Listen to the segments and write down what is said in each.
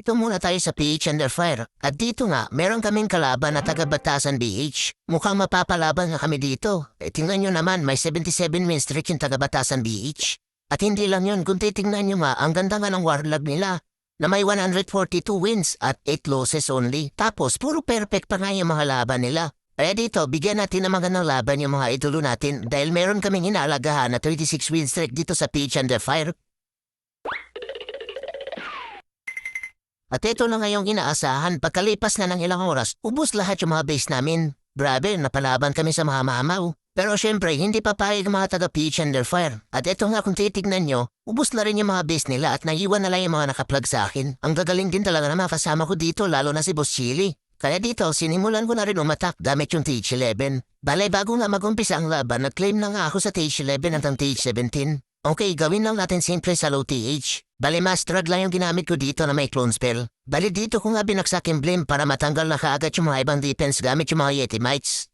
Ito muna tayo sa PH Under Fire. At dito nga, meron kaming kalaban na taga Batasan BH. Mukhang mapapalaban nga kami dito. Tingnan nyo naman, may 77 win streak yung taga Batasan BH. At hindi lang yun, kung titingnan nyo nga, ang ganda nga ng warlag nila na may 142 wins at 8 losses only. Tapos, puro perfect pa nga yung mga laban nila. Kaya dito, bigyan natin ng magandang laban yung mga idolo natin dahil meron kaming inaalagahan na 36 win streak dito sa PH Under Fire. At ito na ngayong inaasahan, pagkalipas na ng ilang oras, ubos lahat yung mga base namin. Grabe, napalaban kami sa mga mamaw. Pero syempre, hindi papayag ang mga taga-PH Under Fire. At ito nga kung titignan nyo, ubos na rin yung mga base nila at naiwan na lang yung mga nakaplug sa akin. Ang gagaling din talaga na mga kasama ko dito, lalo na si Boss Chili. Kaya dito, sinimulan ko na rin umatak gamit yung TH11. Balay bago nga mag-umpisa ang laban, nag-claim na nga ako sa TH11 hanggang TH17. Okay, gawin lang natin simple sa low TH. Bali, mastrad lang yung ginamit ko dito na may clone spell. Bali, dito ko nga binaksak yung blame para matanggal na kaagad yung mga ibang defense gamit yung mga Yeti Mites.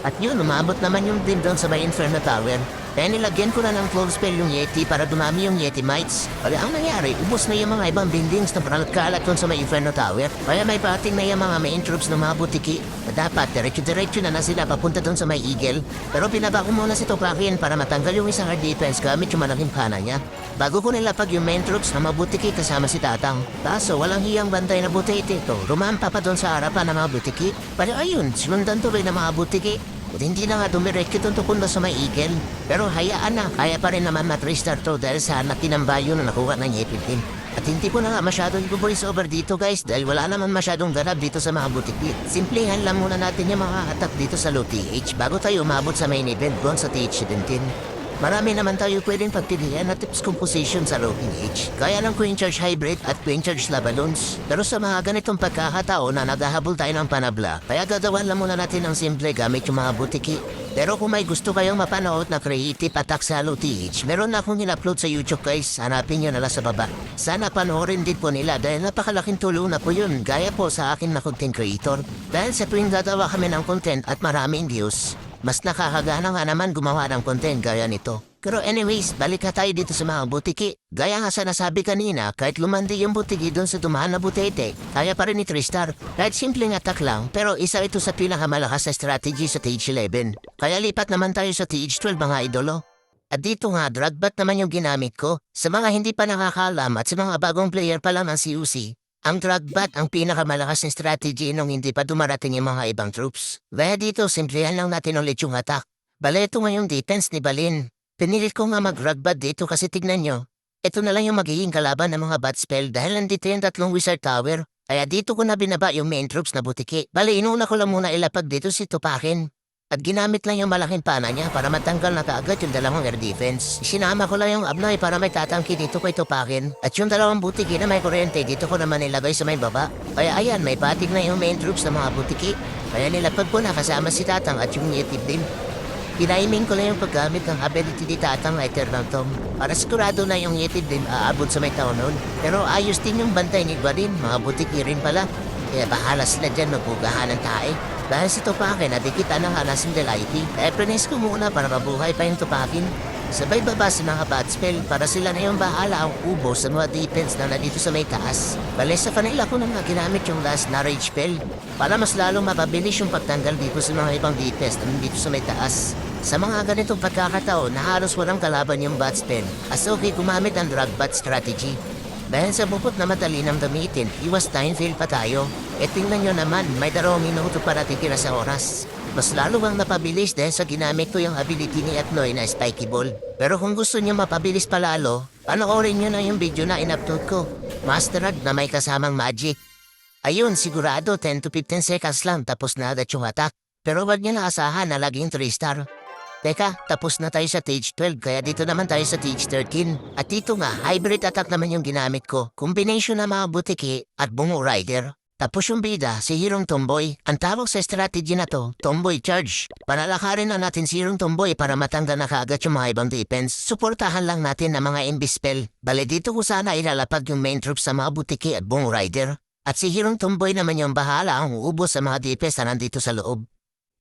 At yun, umabot naman yung din doon sa may Inferno Tower. Kaya nilagyan ko na ng clone spell yung Yeti para dumami yung Yeti Mites. Kaya ang nangyari, ubos na yung mga ibang buildings na kalat doon sa may Inferno Tower. Kaya may pating na yung mga main troops ng mga butiki na dapat diretso-diretso na sila papunta doon sa may Eagle. Pero pinaba ko muna si Topakin para matanggal yung isang hard defense gamit yung malaking pana niya. Bago ko nilapag yung main troops na mga butiki kasama si Tatang. Kaso walang hiyang bantay na butiki ito. Rumampa pa doon sa harapan ng mga butiki. Pero ayun, sinundan tuloy ng mga butiki. At hindi na nga dumiretso itong tukundo sa may Eagle. Pero hayaan na, kaya pa rin naman mat-restart to dahil sa anak tinambayo na nakuha ng Yepil Team. At hindi ko na nga masyadong voice over dito guys dahil wala naman masyadong ganap dito sa mga butiki. Simplihan lang muna natin yung mga attack dito sa low TH bago tayo umabot sa main event doon sa TH17. Marami naman tayo pwedeng pagpilian na tips composition sa low TH. Kaya ng Queen Charge Hybrid at Queen Charge Labalons. Pero sa mga ganitong pagkakataon na naghahabol tayo ng panabla, kaya gagawan lang muna natin ng simple gamit yung mga butiki. Pero kung may gusto kayong mapanood na creative attack sa low TH, meron na akong in-upload sa YouTube guys. Hanapin nyo na lang sa baba. Sana panoorin din po nila dahil napakalaking tulong na po yun gaya po sa akin na content creator. Dahil sa tuwing gagawa kami ng content at maraming views, mas nakakagana nga naman gumawa ng content gaya nito. Pero anyways, balik na tayo dito sa mga butiki. Gaya nga sa nasabi kanina, kahit lumandi yung butiki doon sa dumaan na butete, kaya pa rin ni Tristar. Kahit simpleng attack lang, pero isa ito sa pinakamalakas na strategy sa TH11. Kaya lipat naman tayo sa TH12 mga idolo. At dito nga, drag bat naman yung ginamit ko. Sa mga hindi pa nakakalam at sa mga bagong player pa lang ng CUC, ang drag bat ang pinakamalakas na strategy nung hindi pa dumarating yung mga ibang troops. Kaya dito, simplihan lang natin ulit yung attack. Bale, ito nga yung defense ni Balin. Pinilit ko nga mag-drag bat dito kasi tignan nyo. Ito na lang yung magiging kalaban ng mga bat spell dahil nandito yung tatlong wizard tower. Kaya dito ko na binaba yung main troops na butiki. Bale, inuna ko lang muna ilapag dito si Tupakin. At ginamit lang yung malaking pana niya para matanggal na kaagad yung dalawang air defense. Sinama ko lang yung abnoy para may tatangki dito kay Tupakin. At yung dalawang butiki na may kuryente dito ko naman nilagay sa may baba. Kaya ayan, may patig na yung main troops ng mga butiki. Kaya nilapag ko na kasama si Tatang at yung Yeti din. Pinaiming ko lang yung paggamit ng ability ni Tatang na Eternal Tom. Para sigurado na yung Yeti din aabot sa may taon nun. Pero ayos din yung bantay ni Gwarin, mga butiki rin pala. Kaya bahala sila dyan magbugahan ng tae. Dahil si Tupakin, nadikita na nga na Sindelite. Kaya prines ko muna para mabuhay pa yung Tupakin. Sabay baba sa mga bad spell para sila na yung bahala ang ubo sa mga defense na nandito sa may taas. Bale sa kanila ko na ginamit yung last na rage spell para mas lalong mapabilis yung pagtanggal dito sa mga ibang defense na nandito sa may taas. Sa mga ganitong pagkakataon na halos walang kalaban yung bad spell, as okay gumamit ang drag bat strategy. Dahil sa bupot na madali ng gamitin, iwas time fail pa tayo. E tingnan nyo naman, may 2 minuto para titira sa oras. Mas lalo bang napabilis dahil sa ginamit ko yung ability ni Atnoy na Spiky Ball. Pero kung gusto nyo mapabilis pa lalo, panoorin nyo na yung video na in-upload ko. Masterad na may kasamang magic. Ayun, sigurado 10 to 15 seconds lang tapos na agad yung attack. Pero wag nyo na asahan na laging 3-star. Teka, tapos na tayo sa stage 12 kaya dito naman tayo sa stage 13. At dito nga, hybrid attack naman yung ginamit ko. Combination ng mga butiki at bungo rider. Tapos yung bida, si Hirong Tomboy. Ang tawag sa strategy na to, Tomboy Charge. Panalakarin na natin si Hirong Tomboy para matanggal na kaagad yung mga ibang defense. Suportahan lang natin ang mga MB-spell. Bale dito ko sana ilalapag yung main troops sa mga butiki at bungo rider. At si Hirong Tomboy naman yung bahala ang uubos sa mga defense na nandito sa loob.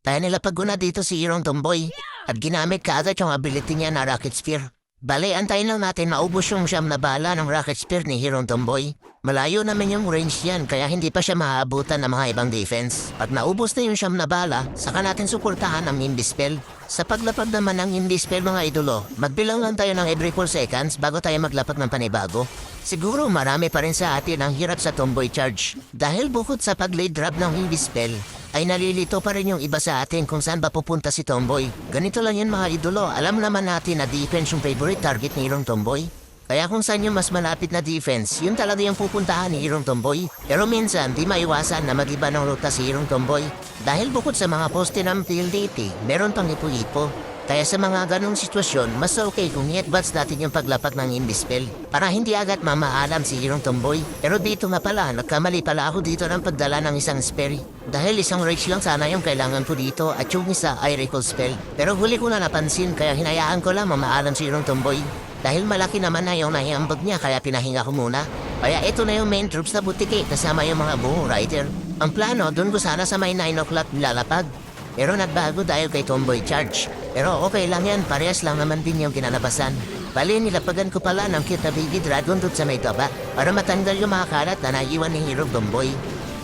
Kaya nilapag ko na dito si Hirong Tomboy at ginamit kaagad yung ability niya na Rocket Spear. Bale, antayin lang natin maubos yung siyam na bala ng Rocket Spear ni Hirong Tomboy. Malayo naman yung range yan kaya hindi pa siya maaabutan ng mga ibang defense. Pag naubos na yung siyam na bala, saka natin suportahan ang Indispel. Sa paglapag naman ng Indispel mga idolo, magbilang lang tayo ng every 4 seconds bago tayo maglapag ng panibago. Siguro marami pa rin sa atin ang hirap sa Tomboy Charge. Dahil bukod sa pag-late drop ng Indispel, ay nalilito pa rin yung iba sa atin kung saan ba pupunta si Tomboy. Ganito lang yan mga idolo, alam naman natin na defense yung favorite target ni Hirong Tomboy. Kaya kung saan yung mas malapit na defense, yun talaga yung pupuntahan ni Hirong Tomboy. Pero minsan, di maiwasan na mag-iba ng ruta si Hirong Tomboy. Dahil bukod sa mga poste ng PLDT, meron pang ipo-ipo. Kaya sa mga ganong sitwasyon, mas okay kung i-advance natin yung paglapak ng Indispel para hindi agad mamaalam si Hirong Tomboy. Pero dito nga pala, nagkamali pala ako dito ng pagdala ng isang spell. Dahil isang rage lang sana yung kailangan ko dito at yung isa ay recall spell. Pero huli ko na napansin kaya hinayaan ko lang mamaalam si Hirong Tomboy. Dahil malaki naman na yung nahiambag niya kaya pinahinga ko muna. Kaya ito na yung main troops na butiki kasama yung mga buong rider. Ang plano, doon ko sana sa may 9 o'clock lalapag. Pero nagbago dahil kay Tomboy Charge. Pero okay lang yan, parehas lang naman din yung kinalabasan. Bali, nilapagan ko pala ng cute na baby dragon doon sa may taba para matanggal yung mga kalat na naiwan ni Hirong Tomboy.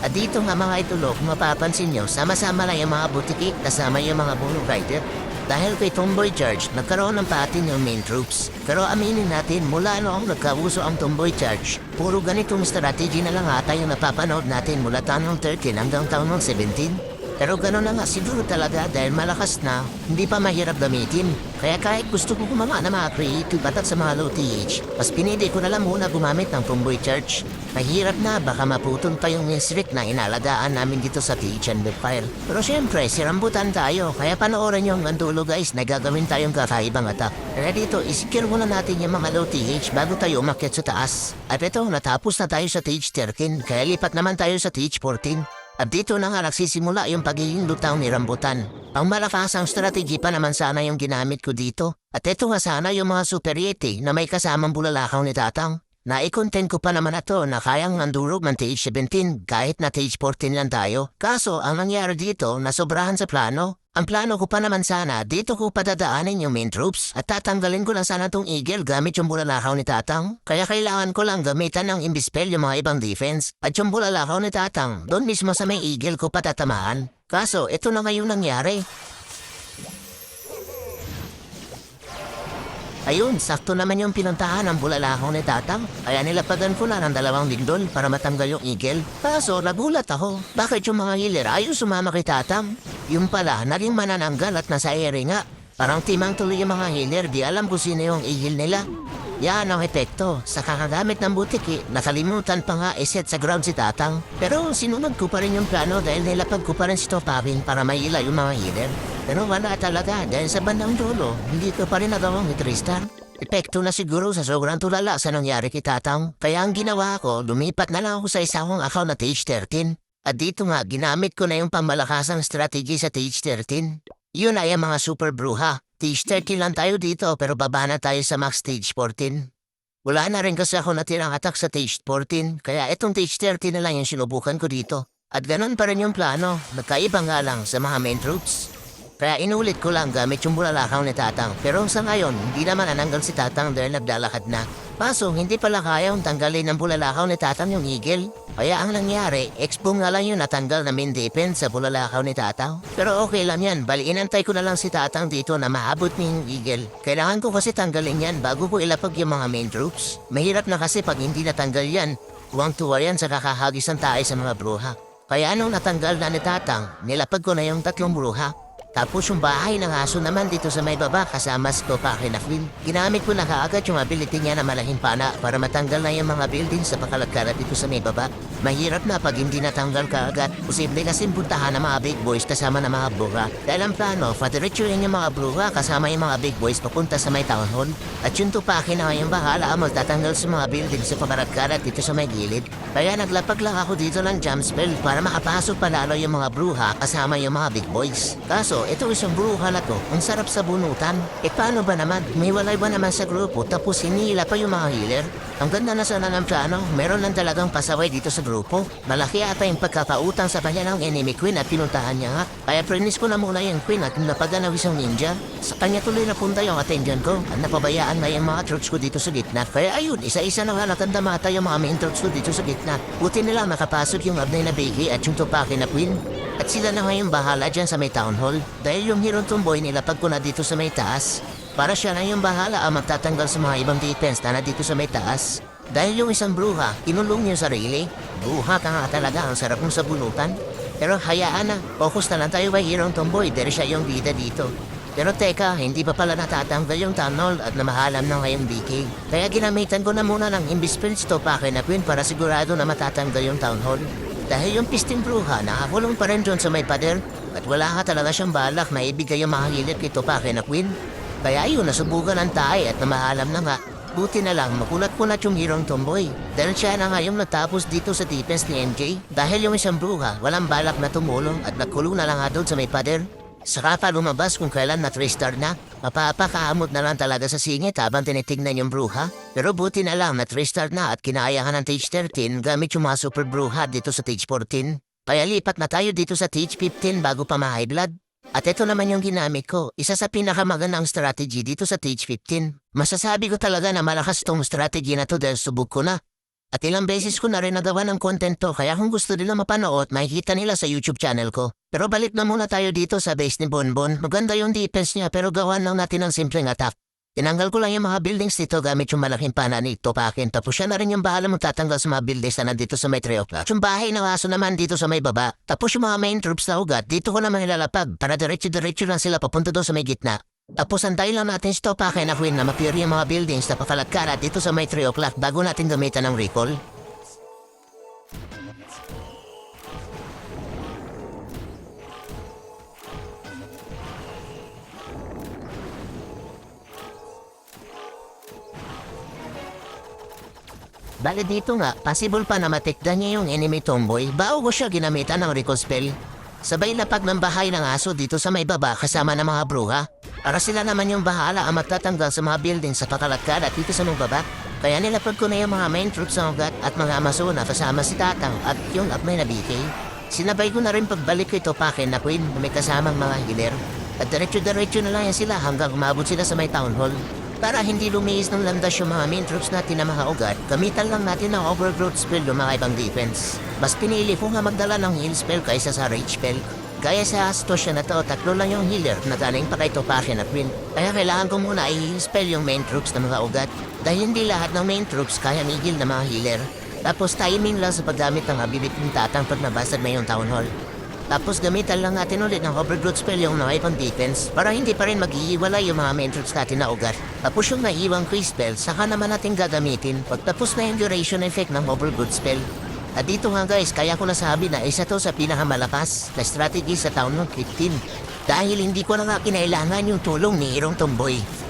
At dito nga mga idolo, kung mapapansin nyo, sama-sama lang yung mga butiki kasama yung mga buong rider. Dahil kay Tomboy Charge, nagkaroon ng patin yung main troops. Pero aminin natin, mula noong nagkauso ang Tomboy Charge, puro ganitong strategy na lang ata yung napapanood natin mula taong 13 hanggang taong 17. Pero gano'n na nga siguro talaga dahil malakas na, hindi pa mahirap gamitin. Kaya kahit gusto ko gumawa ng mga creative attack sa mga low TH, mas pinili ko na lang muna gumamit ng Tomboy Charge. Mahirap na, baka maputol pa yung misrick na inalagaan namin dito sa TH and file. Pero syempre, sirambutan tayo, kaya panoorin yung gandulo guys na gagawin tayong kakaibang attack. Kaya dito, isikir muna natin yung mga low TH bago tayo umakyat sa taas. At ito, natapos na tayo sa TH 13, kaya lipat naman tayo sa TH 14. At dito na nga nagsisimula yung pagiging lutaw ni Rambutan. Ang malakas ang strategy pa naman sana yung ginamit ko dito. At ito nga sana yung mga Super Yeti na may kasamang bulalakaw ni Tatang. Nai-content ko pa naman ito na kayang nandurog ng Stage 17 kahit na Stage 14 lang tayo. Kaso ang nangyari dito nasobrahan sa plano. Ang plano ko pa naman sana, dito ko padadaanin yung main troops at tatanggalin ko lang sana tong eagle gamit yung bulalakaw ni Tatang. Kaya kailangan ko lang gamitan ng Indispel yung mga ibang defense at yung bulalakaw ni Tatang, doon mismo sa may eagle ko patatamaan. Kaso, ito na ngayon nangyari. Ayun, sakto naman yung pinuntahan ng bulalakaw ni Tatang. Kaya nilapagan ko na ng 2 lindol para matanggal yung eagle. Kaso, nagulat ako. Bakit yung mga healer ayaw sumama kay Tatang? Yung pala, naging manananggal at nasa ere nga. Parang timang tuloy yung mga healer, di alam kung sino yung i-heal nila. Yan ang epekto. Sa kakagamit ng butiki, nakalimutan pa nga iset sa ground si Tatang. Pero sinunod ko pa rin yung plano dahil nilapag ko pa rin si Topawin para maila yung mga healer. Pero wala talaga dahil sa bandang dulo, hindi ko pa rin nagawang ni Tristan. Epekto na siguro sa sobrang tulala sa nangyari kay Tatang. Kaya ang ginawa ko, lumipat na lang ako sa isang account na Stage 13. At dito nga, ginamit ko na yung pamalakasang strategy sa Stage 13. Yun ay ang mga super bruha. Stage 13 lang tayo dito pero baba na tayo sa max Stage 14. Wala na rin kasi ako natirang attack sa Stage 14 kaya itong Stage 13 na lang yung sinubukan ko dito. At ganun pa rin yung plano, nagkaiba nga lang sa mga main troops. Kaya inulit ko lang gamit yung bulalakaw ni Tatang. Pero sa ngayon, hindi naman nananggal si Tatang dahil naglalakad na. Kaso, hindi pala kayang tanggalin ng bulalakaw ni Tatang yung eagle. Kaya ang nangyari, expo nga lang yung natanggal na main defense sa bulalakaw ni Tatang. Pero okay lang yan, bali inantay ko na lang si Tatang dito na maabot niya yung eagle. Kailangan ko kasi tanggalin yan bago ko ilapag yung mga main troops. Mahirap na kasi pag hindi natanggal yan, tuwang-tuwa yan sa kakahagisan tayo sa mga bruha. Kaya anong natanggal na ni Tatang, nilapag ko na yung 3 bruha. Tapos yung bahay ng aso naman dito sa may baba kasama si Topaki na Queen. Ginamit ko na kaagad yung ability niya na malaking pana para matanggal na yung mga buildings sa pakalat-kalat dito sa may baba. Mahirap na pag hindi natanggal kaagad. Posible kasi puntahan ng mga big boys kasama ng mga bruha. Dahil ang plano, padiretsuhin yung mga bruha kasama yung mga big boys papunta sa may town hall. At yung Topaki na yung bahala ang magtatanggal sa mga buildings sa pakalat-kalat dito sa may gilid. Kaya naglapag lang ako dito ng jump spell para makapasok palalo yung mga bruha kasama yung mga big boys. Kaso, ito isang bruha na to, ang sarap sa bunutan. E paano ba naman? May walay ba naman sa grupo tapos hinihila pa yung mga healer? Ang ganda na sana ng plano, meron lang talagang pasaway dito sa grupo. Malaki ata yung pagkakautang sa kanya ng enemy queen at pinuntahan niya nga. Kaya prinis ko na muna yung queen at napaganaw isang ninja. Sa kanya tuloy napunta yung attention ko at napabayaan na yung mga troops ko dito sa gitna. Kaya ayun, isa-isa na halatang damata yung mga main troops ko dito sa gitna. Buti nila nakapasok yung abnay na Biggie at yung tupake na queen. At sila na ngayon bahala dyan sa may town hall. Dahil yung hero tomboy nilapag ko na dito sa may taas. Para siya na yung bahala ang magtatanggal sa mga ibang defense na dito sa may taas. Dahil yung isang bruha, kinulong niya sarili. Bruha ka nga talaga, ang sarap mong sabunutan. Pero hayaan na, focus na lang tayo kay hero tomboy dahil siya yung bida dito. Pero teka, hindi pa pala natatanggal yung tunnel at namahalam na ngayong BK. Kaya ginamitan ko na muna ng Imbis-Prince Topake na queen para sigurado na matatanggal yung town hall. Dahil yung pisting bruha nakakulong pa rin dun sa may pader at wala ka talaga siyang balak na ibigay yung mga hilit kay Topake na queen. Kaya ayun, nasubukan ng tae at namahalam na nga. Buti na lang makunat-kunat yung hirong tomboy. Dahil siya na nga yung natapos dito sa defense ni MJ. Dahil yung isang bruha walang balak na tumulong at nagkulong na lang nga doon sa may pader. Saka pa lumabas kung kailan na 3-star na. Mapapakaamot na lang talaga sa singit habang tinitignan yung bruha. Pero buti na lang na 3-star na at kinayahan ng Stage 13 gamit yung mga super bruha dito sa Stage 14. Kaya lipat na tayo dito sa Stage 15 bago pa ma-high blood. At ito naman yung ginamit ko, isa sa pinakamagandang strategy dito sa Stage 15. Masasabi ko talaga na malakas tong strategy na to dahil subok ko na. At ilang beses ko na rin nagawa ng content to kaya kung gusto nila mapanood, makikita nila sa YouTube channel ko. Pero balik na muna tayo dito sa base ni Bonbon. Maganda yung defense niya pero gawan lang natin ng simpleng attack. Tinanggal ko lang yung mga buildings dito gamit yung malaking pana ni Topaken. Tapos siya na rin yung bahala mong tatanggal sa mga buildings na nandito sa may 3 o'clock. Yung bahay ng aso naman dito sa may baba. Tapos yung mga main troops na ugat, dito ko naman nilalapag para diretso-diretso lang sila papunta doon sa may gitna. Tapos antayin lang natin si Topaken na queen na mapure yung mga buildings na pakalagkara dito sa may 3 o'clock bago natin gamitan ng recall. Bale dito nga, possible pa na matikdan niya yung enemy tomboy bago siya ginamitan ng recall spell. Sabay lapag ng bahay ng aso dito sa may baba kasama ng mga bruha. Para sila naman yung bahala ang magtatanggal sa mga building sa pakalatkat at dito sa mga baba. Kaya nilapag ko na yung mga main troops ng ugat at mga Amazona kasama si Tatang at yung abnay na BK. Sinabay ko na rin pagbalik kay Topake na queen na may kasamang mga healer. At diretso-diretso na lang yan sila hanggang umabot sila sa may town hall. Para hindi lumiis ng landas yung mga main troops natin na mga ugat, gamitan lang natin ng overgrowth spell yung mga ibang defense. Mas pinili ko nga magdala ng heal spell kaysa sa rage spell. Gaya sa situation na to, 3 lang yung healer na galing pa kay Topake na queen. Kaya kailangan ko muna i-heal spell yung main troops na mga ugat. Dahil hindi lahat ng main troops kaya migil na mga healer. Tapos timing lang sa paggamit ng ability ng Tatang pag nabasag na yung town hall. Tapos gamitan lang natin ulit ng overgrowth spell yung mga ibang defense para hindi pa rin mag-iiwalay yung mga main troops natin na ugat. Tapos yung naiwang free spell, saka naman natin gagamitin pagtapos na yung duration effect ng overgrowth spell. At dito nga guys, kaya ko nasabi na isa to sa pinakamalakas na strategy sa Town Hall 15. Dahil hindi ko na nga kinailangan yung tulong ni Hirong Tomboy.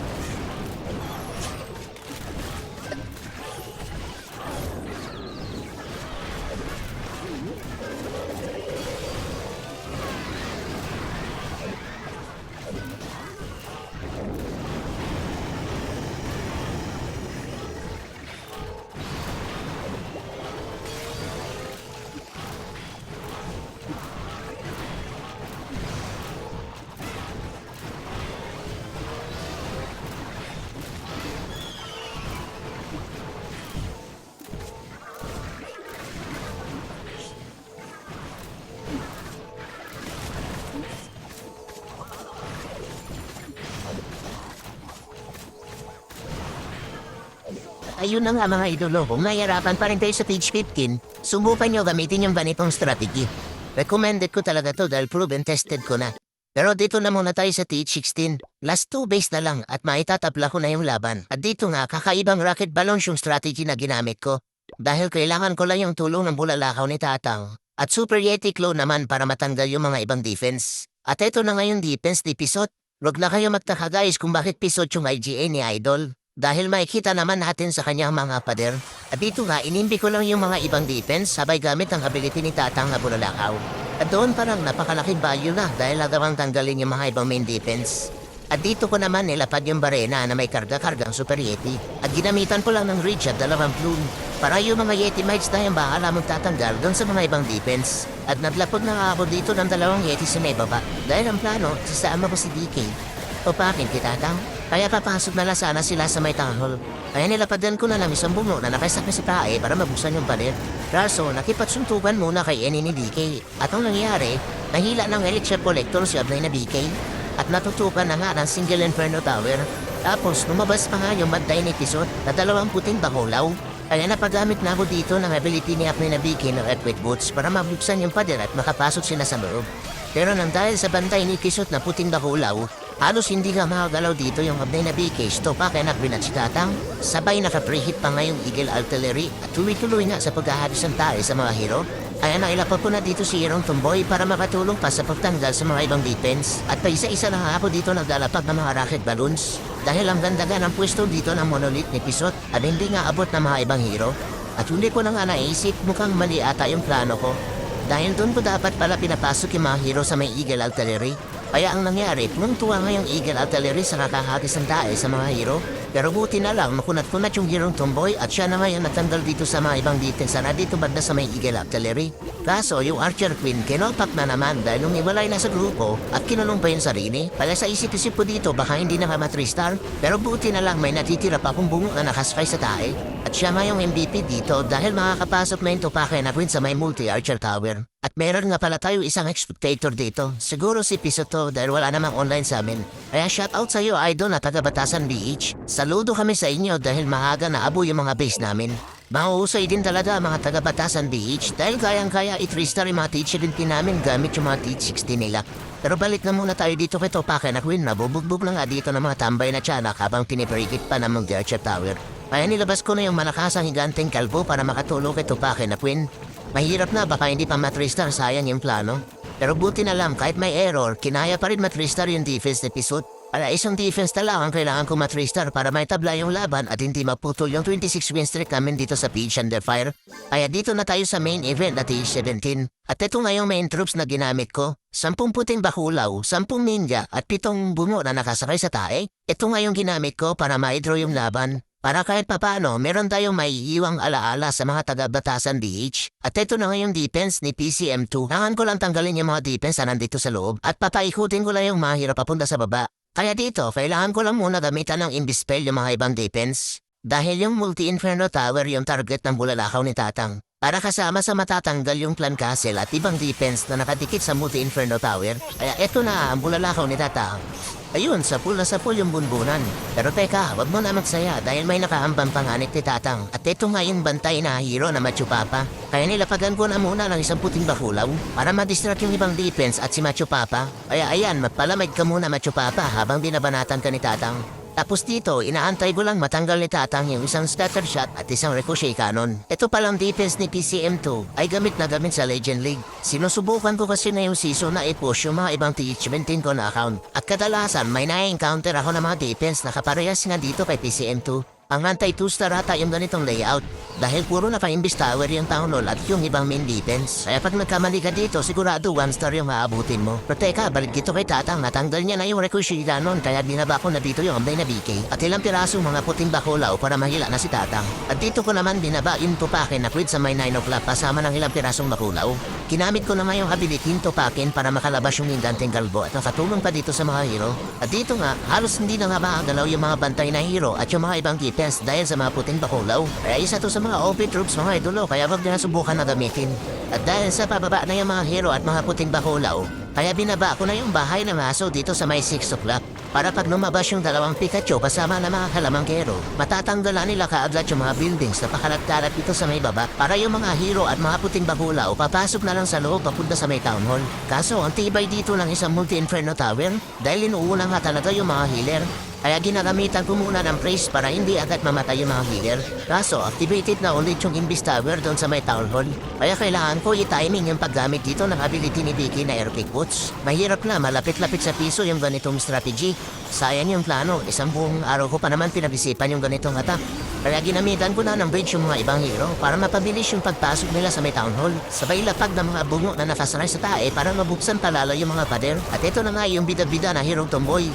Ayun na nga mga idolo, kung nahihirapan pa rin tayo sa page 15, subukan nyo gamitin yung ganitong strategy. Recommended ko talaga to dahil proven tested ko na. Pero dito na muna tayo sa stage 16. Last 2 base na lang at maitatabla ko na yung laban. At dito nga, kakaibang rocket balloons yung strategy na ginamit ko. Dahil kailangan ko lang yung tulong ng bulalakaw ni Tatang. At super yeti claw naman para matanggal yung mga ibang defense. At ito na ngayon defense ni Pisot. Huwag na kayo magtaka guys kung bakit Pisot yung IGA ni Idol. Dahil makikita naman natin sa kanyang mga pader. At dito nga, inimbi ko lang yung mga ibang defense sabay gamit ang ability ni Tatang na bulalakaw. At doon parang napakalaking value na dahil agawang tanggalin yung mga ibang main defense. At dito ko naman nilapad yung barena na may karga-kargang super yeti. At ginamitan ko lang ng reach at 2 plume. Para yung mga Yeti Mites na yung bahala magtatanggal doon sa mga ibang defense. At naglapod na nga ako dito ng 2 Yeti sa may baba. Dahil ang plano, sasama ko si DK. O bakit kita tang? Kaya papasok na lang sana sila sa may town hall. Kaya nilapadan ko na lang isang bungo na nakaisak na si Pae para mabuksan yung pader. Kaso, nakipagsuntukan muna kay Eni ni DK. At ang nangyari, nahila ng elixir collector si Abnay na BK. At natutukan na nga ng single Inferno Tower. Tapos, lumabas pa nga yung Mad Dine episode na 2 puting bakulaw. Kaya napagamit na ako dito ng ability ni Abnay na BK ng Earthquake Boots para mabuksan yung pader at makapasok sila sa loob. Pero nang dahil sa bantay ni Kisot na puting bakulaw, halos hindi nga makagalaw dito yung Abnay na BK stopa kaya nagbinat si Tatang. Sabay naka-preheat pa nga yung Eagle Artillery at tuloy-tuloy nga sa paghahabis ng tae sa mga hero. Kaya nailapag ko na dito si Herong Tomboy para makatulong pa sa pagtanggal sa mga ibang defense. At pa isa-isa na nga ako dito naglalapag ng mga rocket balloons. Dahil ang ganda nga ng pwesto dito ng monolith ni Pisot at hindi nga abot ng mga ibang hero. At huli ko na nga naisip mukhang mali ata yung plano ko. Dahil doon ko dapat pala pinapasok yung mga hero sa may Eagle Artillery. Kaya ang nangyari, punong-tuwa nga yung Eagle Artillery sa kakahagis ng tae sa mga hero. Pero buti na lang, makunat-kunat yung Herong Tomboy at siya na nga yung natanggal dito sa mga ibang defense na dito banda sa may Eagle Artillery. Kaso, yung Archer Queen, kinopak na naman dahil lumiwalay na sa grupo at kinulong pa yung sarili. Kaya sa isip-isip ko dito, baka hindi na ka-3-star. Pero buti na lang, may natitira pa kung bungo na nakasfy sa tae. At siya nga yung MVP dito dahil makakapasok na yung tupake na Queen sa may multi-Archer Tower. At meron nga pala tayo isang spectator dito. Siguro si Piso to dahil wala namang online sa amin. Kaya shoutout sa iyo idol na taga Batasan BH. Saludo kami sa inyo dahil maaga na abo yung mga base namin. Mahuhusay din talaga ang mga taga Batasan BH dahil kayang-kaya i-3-star yung mga teacher din namin gamit yung mga teach 60 nila. Pero balik na muna tayo dito kay Topake na Queen. Nabubugbog na nga dito ng mga tambay na tiyanak habang tiniperikit pa ng Archer Tower. Kaya nilabas ko na yung malakasang higanteng kalbo para makatulong kay Topake na Queen. Mahirap na baka hindi pa matristar sayang yung plano. Pero buti na lang kahit may error, kinaya pa rin matristar yung defense episode. Para isang defense na lang ang kailangan ko matristar para may tabla yung laban at hindi maputol yung 26 win streak namin dito sa Page Under Fire. Kaya dito na tayo sa main event na Age 17. At ito nga yung main troops na ginamit ko. 10 puting bakulaw, 10 ninja at 7 bungo na nakasakay sa tae. Ito nga yung ginamit ko para ma-draw yung laban. Para kahit papano, meron tayong may iwang alaala sa mga taga-Batasan DH. At ito na nga yung defense ni PCM2. Kailangan ko lang tanggalin yung mga defense na nandito sa loob at papaikutin ko lang yung mga hero papunta sa baba. Kaya dito, kailangan ko lang muna gamitan ng Imbispell yung mga ibang defense. Dahil yung Multi-Inferno Tower yung target ng bulalakaw ni Tatang. Para kasama sa matatanggal yung Clan Castle at ibang defense na nakadikit sa Multi-Inferno Tower. Kaya eto na ang bulalakaw ni Tatang. Ayun, sa pool yung bunbunan. Pero teka, wag mo na magsaya dahil may nakaambang panganit ni Tatang. At ito nga yung bantay na hero na Machu Papa. Kaya nilapagan ko na muna ng isang puting bakulaw para ma-distract yung ibang defense at si Machu Papa. Kaya ayan, magpalamig ka muna Machu Papa habang binabanatan ka ni Tatang. Tapos dito, inaantay ko lang matanggal ni Tatang yung isang scatter shot at isang ricochet cannon. Ito palang defense ni PCM2 ay gamit na gamit sa Legend League. Sinusubukan ko kasi na yung season na i-push yung mga ibang TH17 ko na account. At kadalasan may na-encounter ako ng mga defense na kaparehas nga dito kay PCM2. Ang antay 2-star ata yung ganitong layout dahil puro naka-imbis tower yung town hall at yung ibang main defense. Kaya pag nagkamali ka dito, sigurado 1-star yung maabutin mo. Pero teka, balik dito kay Tatang, natanggal niya na yung ricochet cannon kaya binaba ko na dito yung Abnay na BK at ilang pirasong mga puting bakulaw para mahila na si Tatang. At dito ko naman binaba yung tupakin na quid sa may 9 o'clock kasama ng ilang pirasong bakulaw. Kinamit ko naman yung ability yung tupakin para makalabas yung hinganteng galbo at nakatulong pa dito sa mga hero. At dito nga, halos hindi na nga makagalaw yung mga bantay na hero at yung mga ibang defense dahil sa mga puting bakulaw. Kaya isa to sa mga OP troops mga idolo kaya wag na subukan na gamitin. At dahil sa pababa na yung mga hero at mga puting bakulaw, kaya binaba ko na yung bahay ng aso dito sa may 6 o'clock. Para pag lumabas yung dalawang Pikachu kasama na mga kalamanggero, matatanggalan nila kaagad yung mga buildings na pakalat-kalat dito sa may baba para yung mga hero at mga puting bakulaw papasok na lang sa loob papunta sa may town hall. Kaso ang tibay dito ng isang Multi-Inferno Tower dahil inuulang nga talaga yung mga healer. Kaya ginagamitan ko muna ng praise para hindi agad mamatay yung mga healer. Kaso, activated na ulit yung Imbis Tower doon sa may town hall. Kaya kailangan ko i-timing yung paggamit dito ng ability ni Vicky na Airkick Boots. Mahirap na, malapit-lapit sa piso yung ganitong strategy. Sayang yung plano, isang buong araw ko pa naman pinag-isipan yung ganitong attack. Kaya ginamitan ko na ng bridge yung mga ibang hero para mapabilis yung pagpasok nila sa may town hall. Sabay lapag ng mga bungo na nakasanay sa tae para mabuksan palalo yung mga pader. At ito na nga yung bida-bida na Herong Tomboy.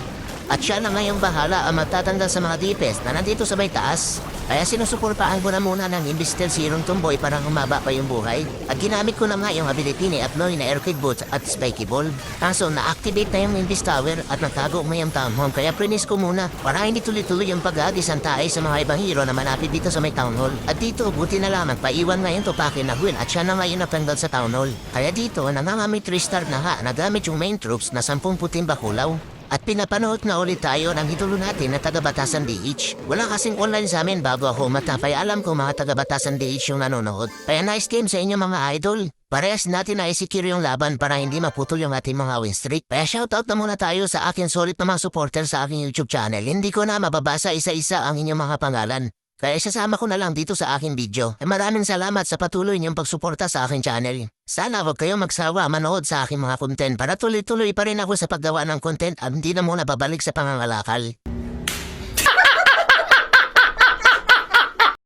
At siya na ngayong bahala ang magtatanggal sa mga DPS na nandito sa may taas. Kaya sinusuportaan ko na muna ng Investor Serum Tumboy para humaba pa yung buhay. At ginamit ko na nga yung ability ni Apnoy na Airquick Boots at Spiky Ball. Kaso na-activate na yung Invis Tower at nagtago may yung Town Hall. Kaya prinis ko muna para hindi tuloy-tuloy yung pag-aagis ang tae sa mga ibang hero na malapit dito sa may Town Hall. At dito buti na lamang paiwan ngayon Topaki na Gwen at siya na ngayon napanggal sa Town Hall. Kaya dito nangangamit 3-star na nga nagamit yung main troops na 10 puting bakulaw. At pinapanood na ulit tayo ng idolo natin na taga-Batasan DH. Wala kasing online sa amin bago ako matapay. Alam ko mga taga-Batasan DH yung nanonood. Kaya nice game sa inyo mga idol. Parehas natin na i-secure yung laban para hindi maputol yung ating mga win streak. Kaya shoutout na muna tayo sa akin solid na mga supporter sa aking YouTube channel. Hindi ko na mababasa isa-isa ang inyong mga pangalan. Kaya isasama ko na lang dito sa aking video. Maraming salamat sa patuloy niyong pagsuporta sa aking channel. Sana huwag kayong magsawa manood sa aking mga content para tuloy-tuloy pa rin ako sa paggawa ng content at hindi na muna babalik sa pangangalakal.